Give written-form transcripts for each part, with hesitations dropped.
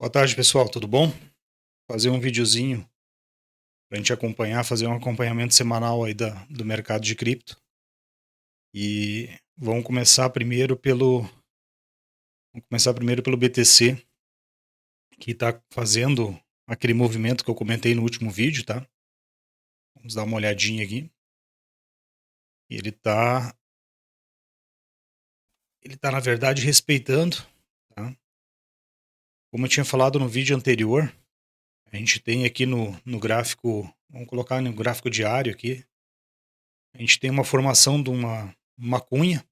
Boa tarde, pessoal, tudo bom? Fazer um videozinho para a gente acompanhar, fazer um acompanhamento semanal aí do mercado de cripto. E vamos começar primeiro pelo BTC, que está fazendo aquele movimento que eu comentei no último vídeo, tá? Vamos dar uma olhadinha aqui. Ele tá na verdade respeitando, tá? Como eu tinha falado no vídeo anterior, a gente tem aqui no gráfico, vamos colocar no gráfico diário aqui, a gente tem uma formação de uma cunha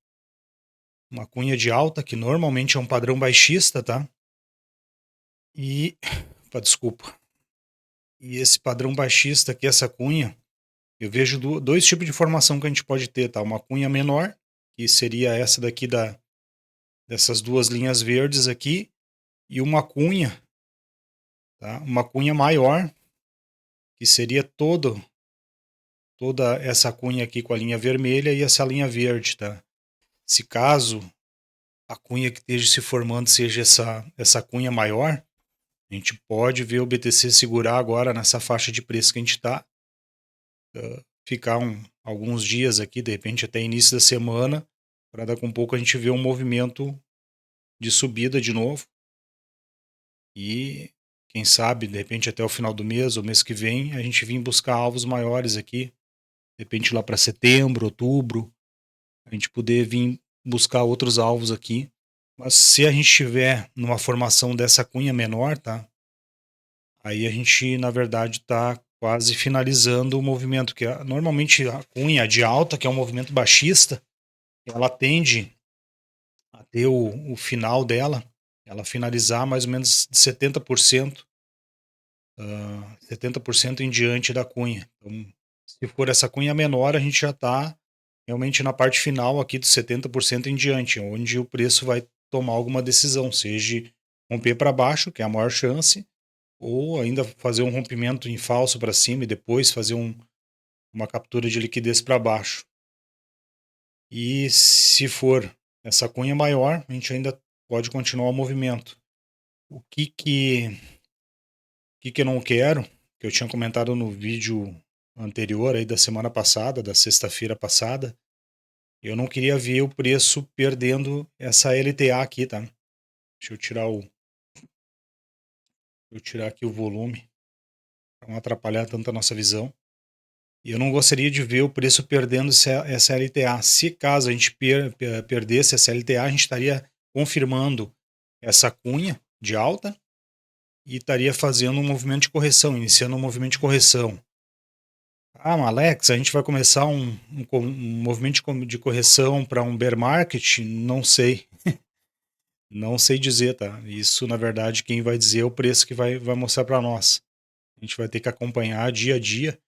de alta, que normalmente é um padrão baixista, tá? E, desculpa. E esse padrão baixista aqui, essa cunha, eu vejo dois tipos de formação que a gente pode ter, tá? Uma cunha menor, que seria essa daqui dessas duas linhas verdes aqui, e uma cunha, tá? Uma cunha maior, que seria toda essa cunha aqui com a linha vermelha e essa linha verde, tá? Se caso a cunha que esteja se formando seja essa cunha maior, a gente pode ver o BTC segurar agora nessa faixa de preço que a gente está, ficar alguns dias aqui, de repente até início da semana, para daqui a um pouco a gente ver um movimento de subida de novo. E quem sabe, de repente até o final do mês ou mês que vem, a gente vir buscar alvos maiores aqui, de repente lá para setembro, outubro, a gente poder vir buscar outros alvos aqui. Mas se a gente tiver numa formação dessa cunha menor, tá? Aí a gente, na verdade, está quase finalizando o movimento, que normalmente a cunha de alta, que é um movimento baixista, ela tende a ter o final dela, ela finalizar mais ou menos de 70%, 70% em diante da cunha. Então, se for essa cunha menor, a gente já está realmente na parte final aqui dos 70% em diante, onde o preço vai tomar alguma decisão, seja romper para baixo, que é a maior chance, ou ainda fazer um rompimento em falso para cima e depois fazer uma captura de liquidez para baixo. E se for essa cunha maior, a gente ainda pode continuar o movimento. O que eu não quero, que eu tinha comentado no vídeo anterior aí da semana passada, da sexta-feira passada, eu não queria ver o preço perdendo essa LTA aqui, tá? Deixa eu tirar aqui o volume para não atrapalhar tanto a nossa visão. E eu não gostaria de ver o preço perdendo essa LTA. Se caso a gente perdesse essa LTA, a gente estaria confirmando essa cunha de alta e estaria fazendo um movimento de correção, iniciando um movimento de correção. Ah, mas Alex, a gente vai começar um movimento de correção para um bear market? Não sei. Não sei dizer, tá? Isso, na verdade, quem vai dizer é o preço que vai mostrar para nós. A gente vai ter que acompanhar dia a dia,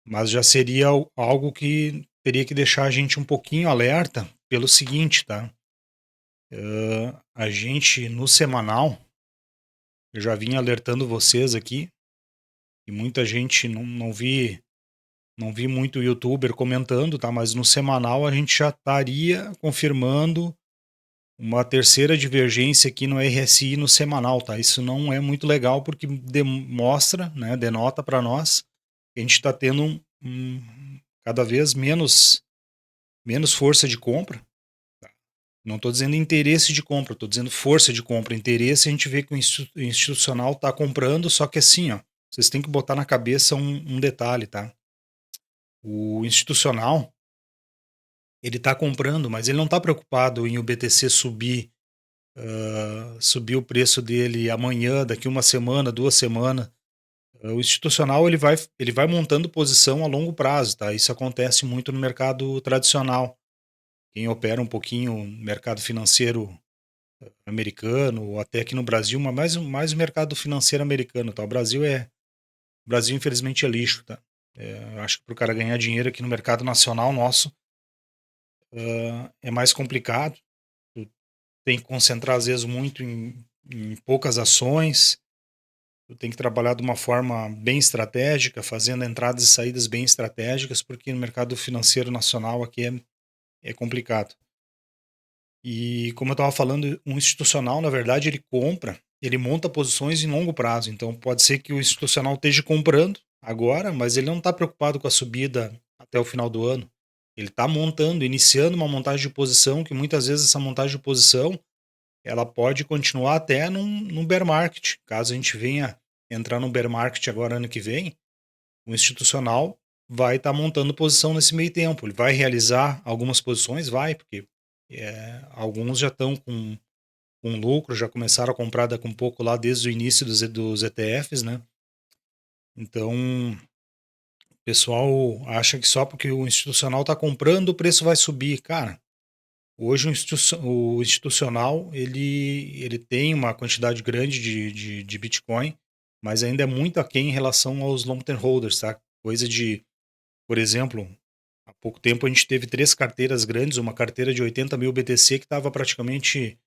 mas já seria algo que teria que deixar a gente um pouquinho alerta pelo seguinte, tá? A gente, no semanal, eu já vinha alertando vocês aqui, e muita gente não vi muito youtuber comentando, tá? Mas no semanal a gente já estaria confirmando uma terceira divergência aqui no RSI no semanal, tá? Isso não é muito legal porque demonstra, né, denota para nós que a gente está tendo cada vez menos força de compra. Não estou dizendo interesse de compra, estou dizendo força de compra. Interesse, a gente vê que o institucional está comprando, só que assim, ó, vocês têm que botar na cabeça um detalhe, tá? O institucional, ele está comprando, mas ele não está preocupado em o BTC subir o preço dele amanhã, daqui uma semana, 2 semanas. O institucional ele vai montando posição a longo prazo, tá? Isso acontece muito no mercado tradicional. Quem opera um pouquinho no mercado financeiro americano, ou até aqui no Brasil, mas mais o mercado financeiro americano, tá? O Brasil infelizmente é lixo, tá? Eu acho que para o cara ganhar dinheiro aqui no mercado nacional nosso, é mais complicado. Tu tem que concentrar às vezes muito em poucas ações. Tu tem que trabalhar de uma forma bem estratégica, fazendo entradas e saídas bem estratégicas, porque no mercado financeiro nacional aqui é complicado. E como eu estava falando, um institucional, na verdade, ele compra ele monta posições em longo prazo. Então pode ser que o institucional esteja comprando agora, mas ele não está preocupado com a subida até o final do ano. Ele está montando, iniciando uma montagem de posição, que muitas vezes essa montagem de posição ela pode continuar até num bear market. Caso a gente venha entrar no bear market agora ano que vem, o institucional vai estar montando posição nesse meio tempo. Ele vai realizar algumas posições? Vai, porque alguns já estão com lucro, já começaram a comprar daqui um pouco lá desde o início dos ETFs, né? Então, o pessoal acha que só porque o institucional está comprando, o preço vai subir. Cara, hoje o institucional ele tem uma quantidade grande de Bitcoin, mas ainda é muito aquém em relação aos long-term holders, tá? Coisa de, por exemplo, há pouco tempo a gente teve 3 carteiras grandes, uma carteira de 80 mil BTC que estava praticamente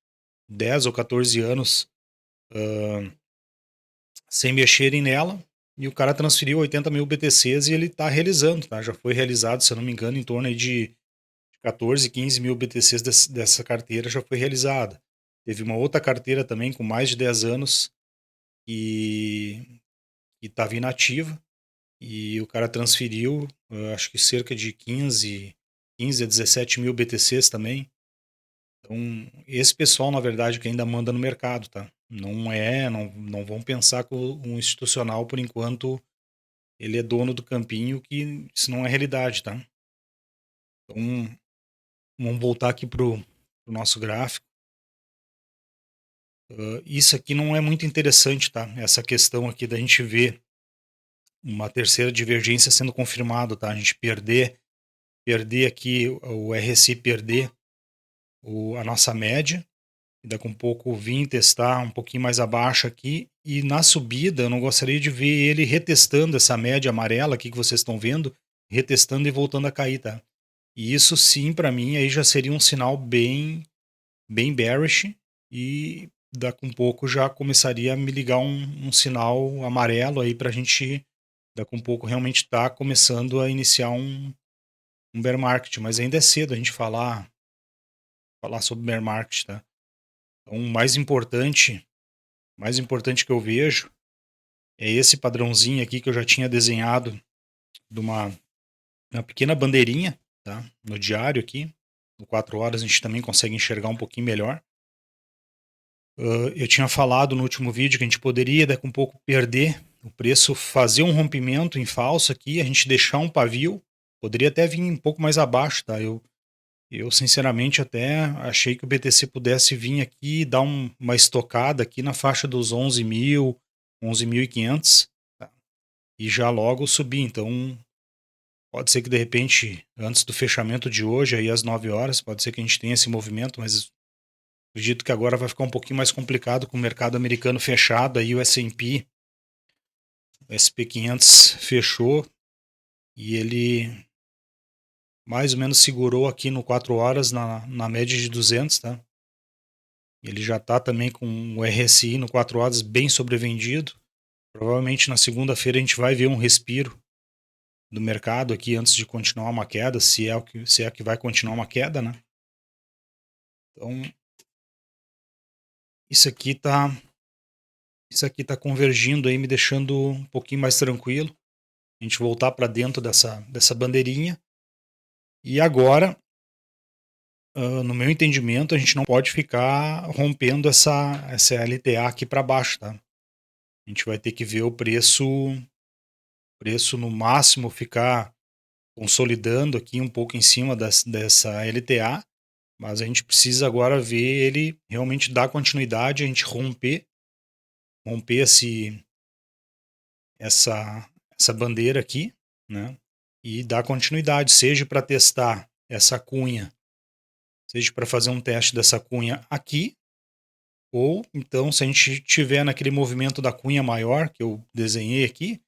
10 ou 14 anos sem mexerem nela, e o cara transferiu 80 mil BTCs e ele está realizando, tá? Já foi realizado, se eu não me engano, em torno aí de 14, 15 mil BTCs dessa carteira já foi realizada. Teve uma outra carteira também com mais de 10 anos que estava inativa e o cara transferiu, acho que cerca de 15 a 17 mil BTCs também. Então, esse pessoal, na verdade, que ainda manda no mercado, tá? Não vão pensar que um institucional, por enquanto, ele é dono do campinho, que isso não é realidade, tá? Então, vamos voltar aqui pro nosso gráfico. Isso aqui não é muito interessante, tá? Essa questão aqui da gente ver uma terceira divergência sendo confirmado, tá? A gente perder aqui o RSI, perder a nossa média, e daqui a um pouco vir testar um pouquinho mais abaixo aqui, e na subida eu não gostaria de ver ele retestando essa média amarela aqui que vocês estão vendo, retestando e voltando a cair, tá? E isso sim, para mim, aí já seria um sinal bem bearish, e daqui um pouco já começaria a me ligar um sinal amarelo aí pra gente, daqui um pouco, realmente tá começando a iniciar um bear market, mas ainda é cedo a gente falar sobre bear market, tá? Então, o mais importante que eu vejo é esse padrãozinho aqui que eu já tinha desenhado de uma pequena bandeirinha, tá? No diário aqui, no 4 horas a gente também consegue enxergar um pouquinho melhor. Eu tinha falado no último vídeo que a gente poderia daqui um pouco perder o preço, fazer um rompimento em falso aqui, a gente deixar um pavio, poderia até vir um pouco mais abaixo, tá? Eu sinceramente até achei que o BTC pudesse vir aqui e dar uma estocada aqui na faixa dos 11 mil, 11.500, tá? E já logo subir. Então pode ser que de repente, antes do fechamento de hoje, aí às 9 horas, pode ser que a gente tenha esse movimento, mas acredito que agora vai ficar um pouquinho mais complicado com o mercado americano fechado, aí o S&P, o SP 500 fechou e ele mais ou menos segurou aqui no 4 horas na média de 200, tá? Ele já está também com o RSI no 4 horas bem sobrevendido. Provavelmente na segunda-feira a gente vai ver um respiro do mercado aqui antes de continuar uma queda, se é que vai continuar uma queda, né? Então, isso aqui tá convergindo aí, me deixando um pouquinho mais tranquilo. A gente voltar para dentro dessa bandeirinha. E agora, no meu entendimento, a gente não pode ficar rompendo essa LTA aqui para baixo, tá? A gente vai ter que ver o preço no máximo ficar consolidando aqui um pouco em cima dessa LTA, mas a gente precisa agora ver ele realmente dar continuidade, a gente romper essa bandeira aqui, né? E dar continuidade, seja para testar essa cunha, seja para fazer um teste dessa cunha aqui, ou então se a gente tiver naquele movimento da cunha maior que eu desenhei aqui,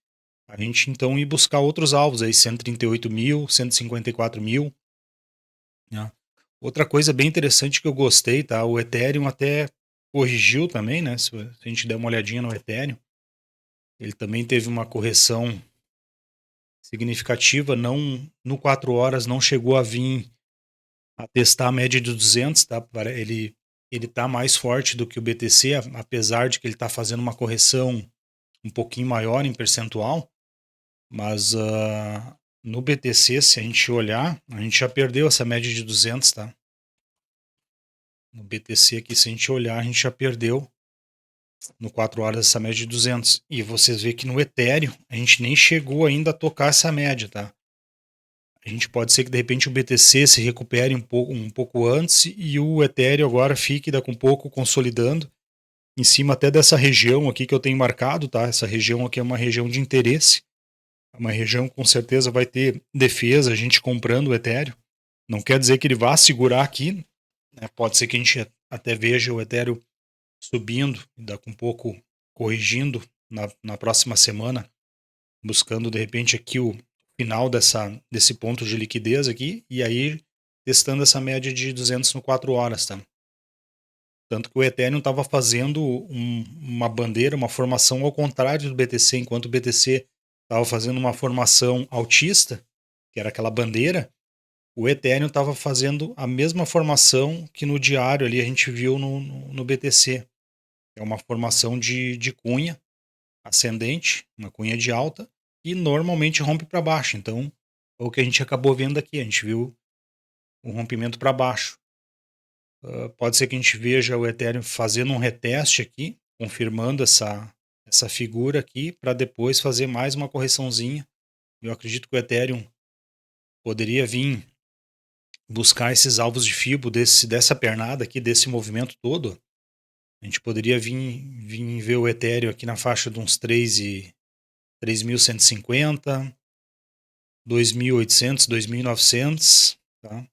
a gente então ir buscar outros alvos aí, 138 mil, 154 mil, né? Outra coisa bem interessante que eu gostei, tá? O Ethereum até corrigiu também, né? Se a gente der uma olhadinha no Ethereum, ele também teve uma correção significativa, não no 4 horas não chegou a vir a testar a média de 200, tá? ele tá mais forte do que o BTC, apesar de que ele tá fazendo uma correção um pouquinho maior em percentual, mas no BTC, se a gente olhar, a gente já perdeu essa média de 200, tá? No BTC aqui, se a gente olhar, a gente já perdeu no 4 horas essa média de 200. E vocês veem que no Ethereum, a gente nem chegou ainda a tocar essa média, tá? A gente pode ser que de repente o BTC se recupere um pouco antes e o Ethereum agora fique daqui um pouco consolidando em cima até dessa região aqui que eu tenho marcado, tá? Essa região aqui é uma região de interesse, é uma região que com certeza vai ter defesa, a gente comprando o Ethereum. Não quer dizer que ele vá segurar aqui, né? Pode ser que a gente até veja o Ethereum subindo, daqui um pouco corrigindo na próxima semana, buscando de repente aqui o final desse ponto de liquidez aqui, e aí testando essa média de 200 no 4 horas, tá? Tanto que o Ethereum estava fazendo uma bandeira, uma formação ao contrário do BTC, enquanto o BTC estava fazendo uma formação altista, que era aquela bandeira, o Ethereum estava fazendo a mesma formação que no diário ali a gente viu no BTC. É uma formação de cunha ascendente, uma cunha de alta, e normalmente rompe para baixo. Então, é o que a gente acabou vendo aqui. A gente viu um rompimento para baixo. Pode ser que a gente veja o Ethereum fazendo um reteste aqui, confirmando essa figura aqui, para depois fazer mais uma correçãozinha. Eu acredito que o Ethereum poderia vir buscar esses alvos de Fibo dessa pernada aqui, desse movimento todo. A gente poderia vir ver o Ethereum aqui na faixa de uns 3.150, 2.800, 2.900, tá?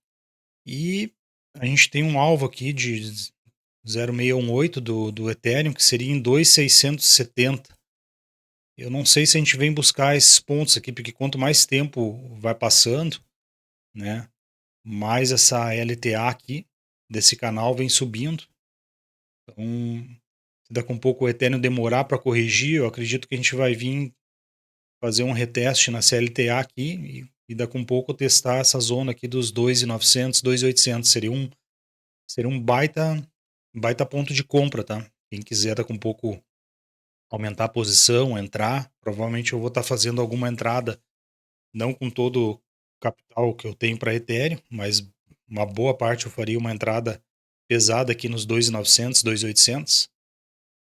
E a gente tem um alvo aqui de 0,618 do Ethereum, que seria em 2.670. Eu não sei se a gente vem buscar esses pontos aqui, porque quanto mais tempo vai passando, né, mais essa LTA aqui desse canal vem subindo. Então, se daqui a um pouco o Ethereum demorar para corrigir, eu acredito que a gente vai vir fazer um reteste na CLTA aqui e daqui a um pouco testar essa zona aqui dos 2.900, 2.800. Seria um baita ponto de compra, tá? Quem quiser daqui a um pouco aumentar a posição, entrar, provavelmente eu vou estar fazendo alguma entrada, não com todo o capital que eu tenho para Ethereum, mas uma boa parte eu faria uma entrada pesada aqui nos 2.900, 2.800,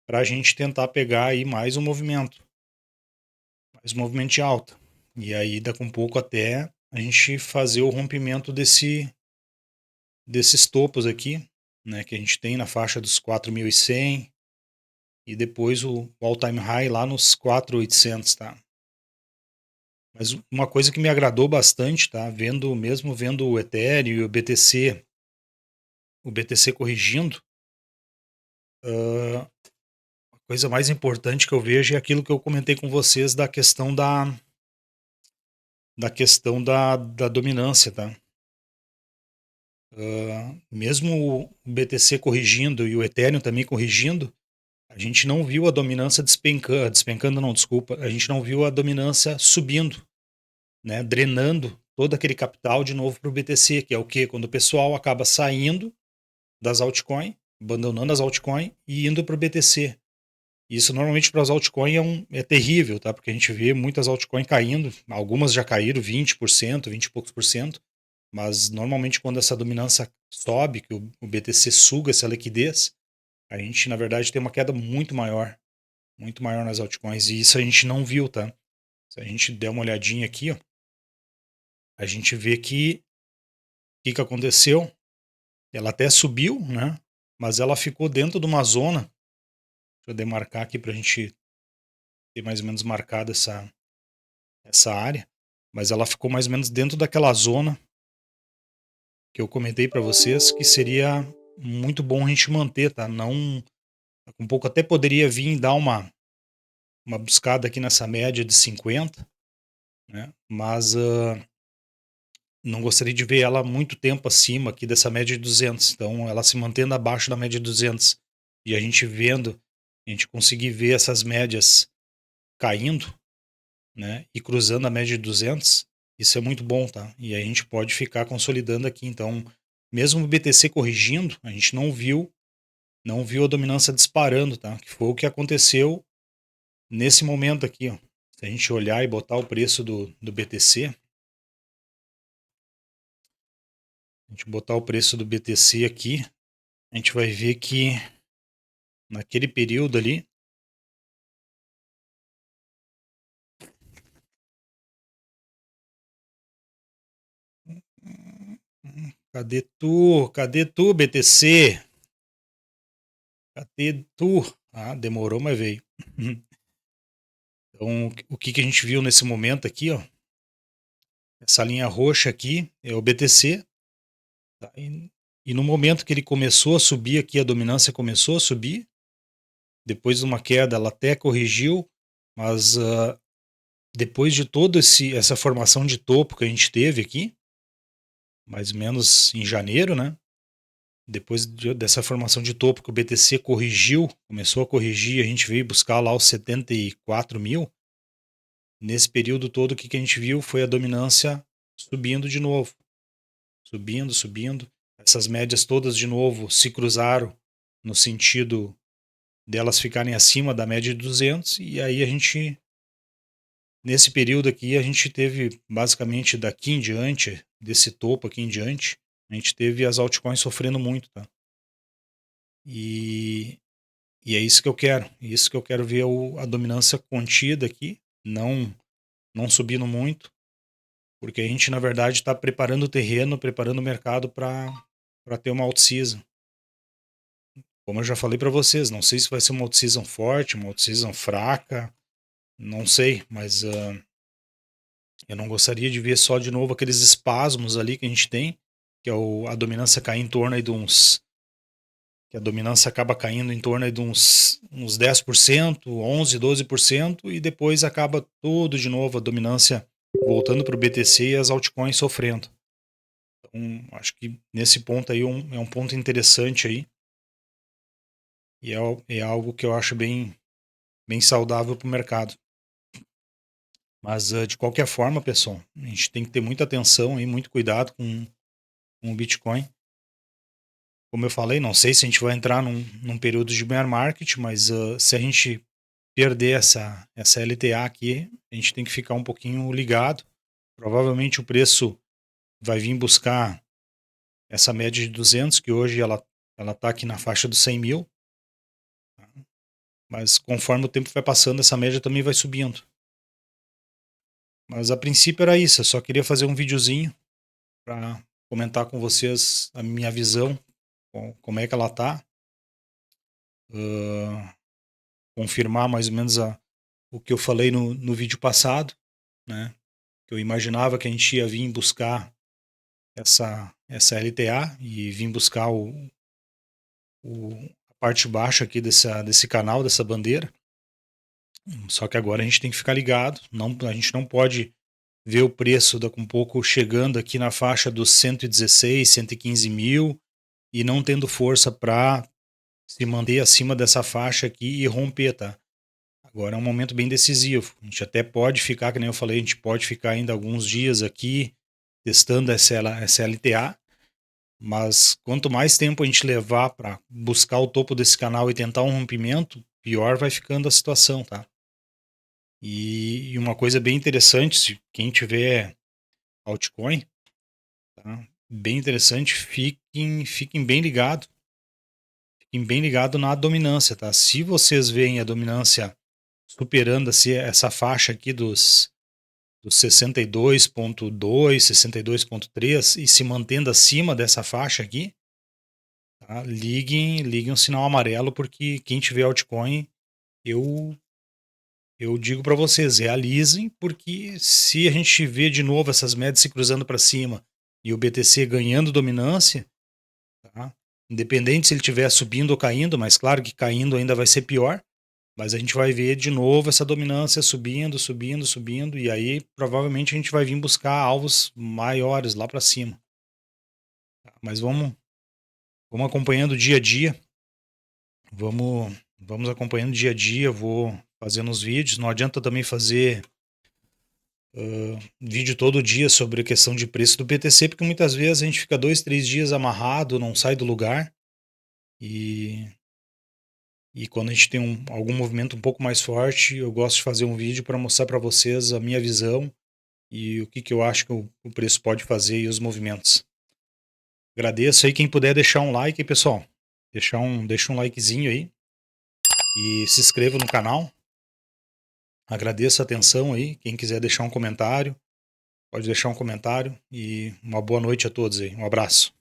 para a gente tentar pegar aí mais um movimento de alta. E aí, daqui um pouco até a gente fazer o rompimento desses topos aqui, né, que a gente tem na faixa dos 4.100 e depois o all-time high lá nos 4.800, tá? Mas uma coisa que me agradou bastante, tá? Mesmo vendo o Ethereum e o BTC corrigindo, a coisa mais importante que eu vejo é aquilo que eu comentei com vocês da questão da dominância, tá? Mesmo o BTC corrigindo e o Ethereum também corrigindo, a gente não viu a dominância despencando não, desculpa, a gente não viu a dominância subindo, né, drenando todo aquele capital de novo para o BTC, que é o que? Quando o pessoal acaba saindo das altcoins, abandonando as altcoins e indo para o BTC. Isso normalmente para as altcoins é terrível, tá? Porque a gente vê muitas altcoins caindo, algumas já caíram 20%, 20 e poucos por cento, mas normalmente quando essa dominância sobe, que o BTC suga essa liquidez, a gente na verdade tem uma queda muito maior nas altcoins, e isso a gente não viu, tá? Se a gente der uma olhadinha aqui, ó, a gente vê que o que aconteceu, ela até subiu, né? Mas ela ficou dentro de uma zona, deixa eu demarcar aqui para a gente ter mais ou menos marcado essa área, mas ela ficou mais ou menos dentro daquela zona que eu comentei para vocês, que seria muito bom a gente manter, tá? Não, um pouco até poderia vir dar uma buscada aqui nessa média de 50, né? Mas não gostaria de ver ela muito tempo acima aqui dessa média de 200. Então, ela se mantendo abaixo da média de 200 e a gente vendo, a gente conseguir ver essas médias caindo, né? E cruzando a média de 200, isso é muito bom, tá? E aí a gente pode ficar consolidando aqui. Então, mesmo o BTC corrigindo, a gente não viu não viu a dominância disparando, tá? Que foi o que aconteceu nesse momento aqui, ó. Se a gente olhar e botar o preço do BTC, a gente botar o preço do BTC aqui, a gente vai ver que naquele período ali, cadê tu, BTC? Cadê tu? Ah, demorou, mas veio. Então, o que que a gente viu nesse momento aqui, ó? Essa linha roxa aqui é o BTC, tá? E no momento que ele começou a subir aqui, a dominância começou a subir, depois de uma queda ela até corrigiu, mas depois de toda essa formação de topo que a gente teve aqui, mais ou menos em janeiro, né? Depois dessa formação de topo que o BTC corrigiu, começou a corrigir, a gente veio buscar lá os 74 mil. Nesse período todo, o que que a gente viu foi a dominância subindo de novo. Subindo, subindo. Essas médias todas de novo se cruzaram no sentido delas ficarem acima da média de 200, e aí a gente, nesse período aqui, a gente teve basicamente daqui em diante, desse topo aqui em diante, a gente teve as altcoins sofrendo muito, tá? E, e é isso que eu quero. Isso que eu quero ver a dominância contida aqui, não subindo muito, porque a gente, na verdade, está preparando o terreno, preparando o mercado para ter uma out-season. Como eu já falei para vocês, não sei se vai ser uma out-season forte, uma out-season fraca, não sei, mas eu não gostaria de ver só de novo aqueles espasmos ali que a gente tem, que é a dominância cair em torno aí de uns. Que a dominância acaba caindo em torno aí de uns 10%, 11%, 12%, e depois acaba tudo de novo, a dominância voltando para o BTC e as altcoins sofrendo. Então, acho que nesse ponto aí é um ponto interessante aí, e é algo que eu acho bem saudável para o mercado. Mas, de qualquer forma, pessoal, a gente tem que ter muita atenção e muito cuidado com o Bitcoin. Como eu falei, não sei se a gente vai entrar num período de bear market, mas se a gente perder essa LTA aqui, a gente tem que ficar um pouquinho ligado. Provavelmente o preço vai vir buscar essa média de 200, que hoje ela está aqui na faixa dos 100 mil. Mas conforme o tempo vai passando, essa média também vai subindo. Mas a princípio era isso, eu só queria fazer um videozinho para comentar com vocês a minha visão, como é que ela tá, confirmar mais ou menos o que eu falei no vídeo passado, né? Que eu imaginava que a gente ia vir buscar essa LTA e vir buscar a parte baixa aqui desse canal, dessa bandeira. Só que agora a gente tem que ficar ligado, a gente não pode ver o preço daqui um pouco chegando aqui na faixa dos 116, 115 mil e não tendo força para se manter acima dessa faixa aqui e romper, tá? Agora é um momento bem decisivo. A gente até pode ficar, que nem eu falei, a gente pode ficar ainda alguns dias aqui testando essa LTA, mas quanto mais tempo a gente levar para buscar o topo desse canal e tentar um rompimento, pior vai ficando a situação, tá? E uma coisa bem interessante, se quem tiver altcoin, tá? Bem interessante, fiquem bem ligados. Fiquem bem ligados na dominância, tá? Se vocês veem a dominância superando assim, essa faixa aqui dos 62.2, 62.3 e se mantendo acima dessa faixa aqui, tá? Liguem um sinal amarelo, porque quem tiver altcoin, eu eu digo para vocês, realizem, porque se a gente vê de novo essas médias se cruzando para cima e o BTC ganhando dominância, tá? Independente se ele estiver subindo ou caindo, mas claro que caindo ainda vai ser pior, mas a gente vai ver de novo essa dominância subindo, subindo, subindo, e aí provavelmente a gente vai vir buscar alvos maiores lá para cima. Tá? Mas vamos acompanhando dia a dia, vamos acompanhando dia a dia, vou fazendo os vídeos. Não adianta também fazer vídeo todo dia sobre a questão de preço do BTC, porque muitas vezes a gente fica 2, 3 dias amarrado, não sai do lugar, e E quando a gente tem algum movimento um pouco mais forte, eu gosto de fazer um vídeo para mostrar para vocês a minha visão e o que eu acho que o preço pode fazer e os movimentos. Agradeço aí quem puder deixar um like, pessoal. Deixa um likezinho aí e se inscreva no canal. Agradeço a atenção aí. Quem quiser deixar um comentário, pode deixar um comentário e uma boa noite a todos aí. Um abraço.